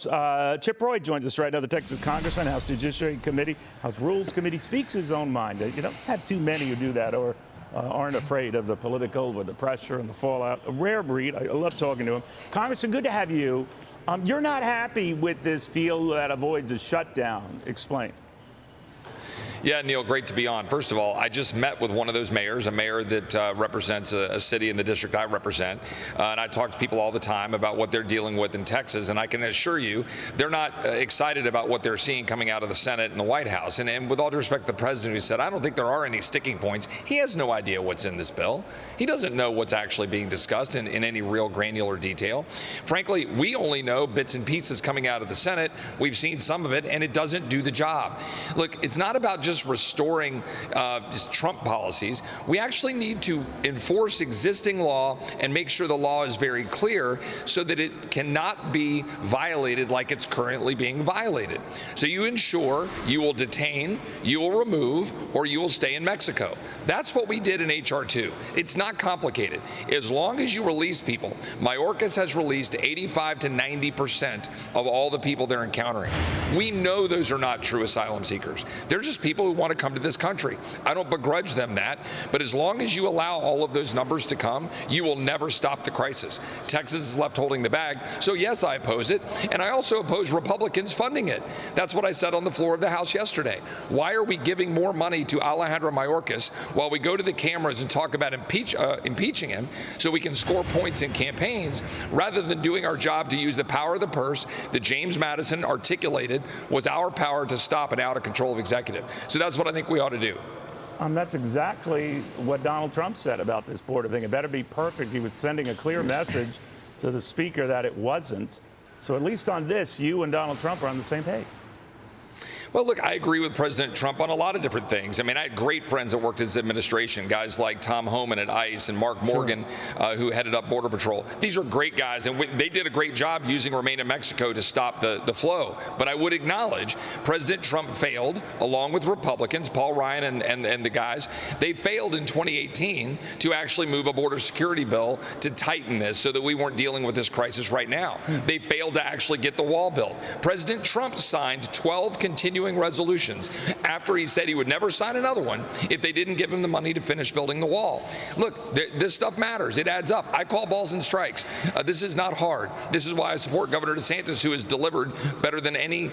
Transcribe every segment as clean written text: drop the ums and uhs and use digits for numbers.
close. Chip Roy joins us right now, the Texas Congressman, House Judiciary Committee, House Rules Committee, speaks his own mind. You don't have too many who do that or aren't afraid of the political, the pressure and the fallout. A rare breed. I love talking to him. Congressman, good to have you. You're not happy with this deal that avoids a shutdown. Explain. Yeah, Neil, great to be on. First of all, I just met with one of those mayors, a mayor that represents a city in the district I represent. And I talk to people all the time about what they're dealing with in Texas. And I can assure you, they're not excited about what they're seeing coming out of the Senate and the White House. And with all due respect to the president, who said, I don't think there are any sticking points. He has no idea what's in this bill. He doesn't know what's actually being discussed in any real granular detail. Frankly, we only know bits and pieces coming out of the Senate. We've seen some of it, and it doesn't do the job. Look, it's not about just restoring Trump policies. We actually need to enforce existing law and make sure the law is very clear so that it cannot be violated like it's currently being violated. So you ensure you will detain, you will remove, or you will stay in Mexico. That's what we did in H.R. 2. It's not complicated. As long as you release people, Mayorkas has released 85 to 90% of all the people they're encountering. We know those are not true asylum seekers. They're just people who want to come to this country. I don't begrudge them that, but as long as you allow all of those numbers to come, you will never stop the crisis. Texas is left holding the bag, so yes, I oppose it, and I also oppose Republicans funding it. That's what I said on the floor of the House yesterday. Why are we giving more money to Alejandro Mayorkas while we go to the cameras and talk about impeaching him so we can score points in campaigns, rather than doing our job to use the power of the purse that James Madison articulated was our power to stop an out-of-control executive. So that's what I think we ought to do. That's exactly what Donald Trump said about this border thing. It better be perfect. He was sending a clear message to the speaker that it wasn't. So at least on this, you and Donald Trump are on the same page. Well, look, I agree with President Trump on a lot of different things. I mean, I had great friends that worked in his administration, guys like Tom Homan at ICE and Mark Morgan, who headed up Border Patrol. These are great guys, and they did a great job using Remain in Mexico to stop the flow. But I would acknowledge President Trump failed, along with Republicans, Paul Ryan and the guys. They failed in 2018 to actually move a border security bill to tighten this so that we weren't dealing with this crisis right now. They failed to actually get the wall built. President Trump signed 12 continuing resolutions after he said he would never sign another one if they didn't give him the money to finish building the wall. Look, this stuff matters. It adds up. I call balls and strikes. This is not hard. This is why I support Governor DeSantis, who has delivered better than any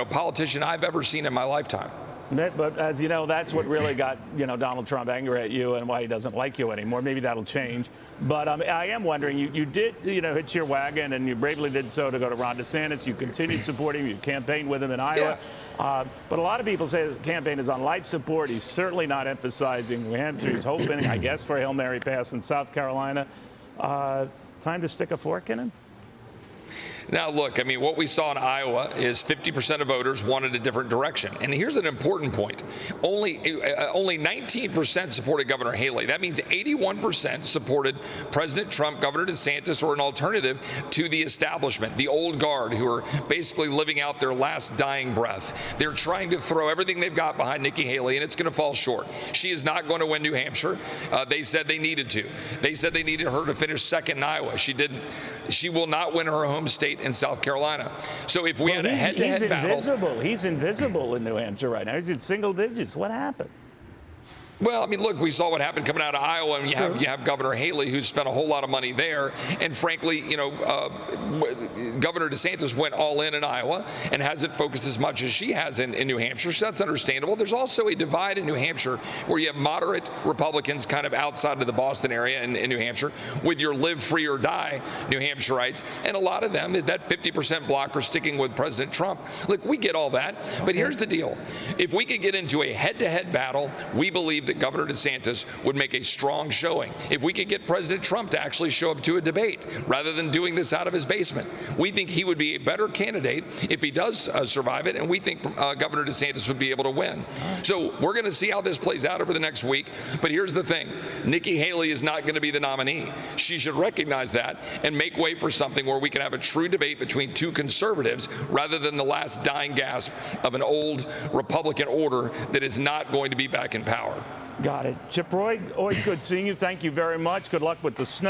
politician I've ever seen in my lifetime. But as you know, that's what really got Donald Trump angry at you and why he doesn't like you anymore. Maybe that'll change. But I am wondering, you did hitch your wagon, and you bravely did so to go to Ron DeSantis. You continued supporting him. You campaigned with him in Iowa. Yeah. But a lot of people say his campaign is on life support. He's certainly not emphasizing New Hampshire. He's hoping, I guess, for a Hail Mary pass in South Carolina. Time to stick a fork in him? Now, look, I mean, what we saw in Iowa is 50% of voters wanted a different direction. And here's an important point. Only 19% supported Governor Haley. That means 81% supported President Trump, Governor DeSantis, or an alternative to the establishment, the old guard, who are basically living out their last dying breath. They're trying to throw everything they've got behind Nikki Haley, and it's going to fall short. She is not going to win New Hampshire. They said they needed to. They said they needed her to finish second in Iowa. She didn't. She will not win her home state in South Carolina. So if we had a head-to-head battle... He's invisible in New Hampshire right now. He's in single digits. What happened? Well, I mean, look, we saw what happened coming out of Iowa, and you have Governor Haley, who spent a whole lot of money there. And frankly, Governor DeSantis went all in Iowa and hasn't focused as much as she has in New Hampshire. So that's understandable. There's also a divide in New Hampshire where you have moderate Republicans kind of outside of the Boston area in New Hampshire with your live free or die New Hampshireites. And a lot of them, that 50% block, are sticking with President Trump. Look, we get all that. But here's the deal. If we could get into a head-to-head battle, we believe that Governor DeSantis would make a strong showing. If we could get President Trump to actually show up to a debate rather than doing this out of his basement, we think he would be a better candidate if he does survive it, and we think Governor DeSantis would be able to win. So we're going to see how this plays out over the next week. But here's the thing. Nikki Haley is not going to be the nominee. She should recognize that and make way for something where we can have a true debate between two conservatives rather than the last dying gasp of an old Republican order that is not going to be back in power. Got it. Chip Roy, always good seeing you. Thank you very much. Good luck with the snow.